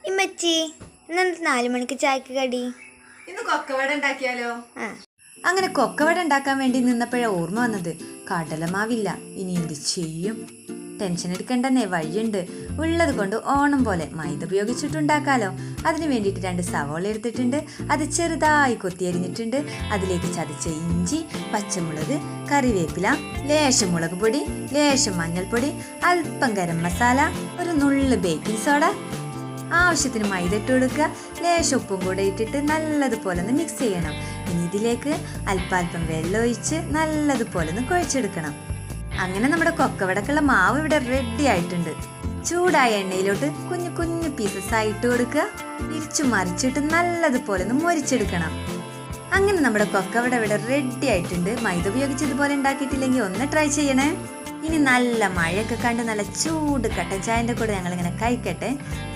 ഇമ്മച്ചി ഇന്നത്തെ 4 മണിക്ക് ചായക്ക് കടി ഇന്ന് കൊക്കവട ഉണ്ടാക്കിയാലോ? അങ്ങനെ കൊക്കവട ഉണ്ടാക്കാൻ വേണ്ടി നിന്നപ്പോഴേ ഓർമ്മ വന്നത് കടലമാവില്ല. ഇനി എന്ത് ചെയ്യും? ടെൻഷൻ എടുക്കേണ്ടെന്നേ, വഴിയുണ്ട്. ഉള്ളത് കൊണ്ട് ഓണം പോലെ മൈദ ഉപയോഗിച്ചിട്ടുണ്ടാക്കാലോ. അതിന് വേണ്ടിയിട്ട് 2 സവോള എടുത്തിട്ടുണ്ട്. അത് ചെറുതായി കൊത്തിയരിഞ്ഞിട്ടുണ്ട്. അതിലേക്ക് ചതച്ച ഇഞ്ചി, പച്ചമുളക്, കറിവേപ്പില, ലേശം മുളക് പൊടി, ലേശം മഞ്ഞൾപ്പൊടി, അല്പം ഗരം മസാല, ഒരു നുള്ള് ബേക്കിംഗ് സോഡ, ആവശ്യത്തിന് മൈദ ഇട്ട് കൊടുക്കുക. ലേശം ഉപ്പും കൂടെ ഇട്ടിട്ട് നല്ലതുപോലെ ഒന്ന് മിക്സ് ചെയ്യണം. ഇനി ഇതിലേക്ക് അല്പാൽപ്പം വെള്ളം ഒഴിച്ച് നല്ലതുപോലെ ഒന്ന് കുഴച്ചെടുക്കണം. അങ്ങനെ നമ്മുടെ കൊക്കവടക്കുള്ള മാവ് ഇവിടെ റെഡി ആയിട്ടുണ്ട്. ചൂടായ എണ്ണയിലോട്ട് കുഞ്ഞു കുഞ്ഞു പീസസ് ആയിട്ട് കൊടുക്കുക. തിരിച്ചു മറിച്ചിട്ട് നല്ലതുപോലെ ഒന്ന് മൊരിച്ചെടുക്കണം. അങ്ങനെ നമ്മുടെ കൊക്കവട ഇവിടെ റെഡി ആയിട്ടുണ്ട്. മൈദ ഉപയോഗിച്ച് ഇതുപോലെ ഉണ്ടാക്കിയിട്ടില്ലെങ്കിൽ ഒന്ന് ട്രൈ ചെയ്യണേ. ഇനി നല്ല മഴയൊക്കെ കണ്ട് നല്ല ചൂട് കട്ടൻ ചായൻ്റെ കൂടെ ഞങ്ങളിങ്ങനെ കഴിക്കട്ടെ.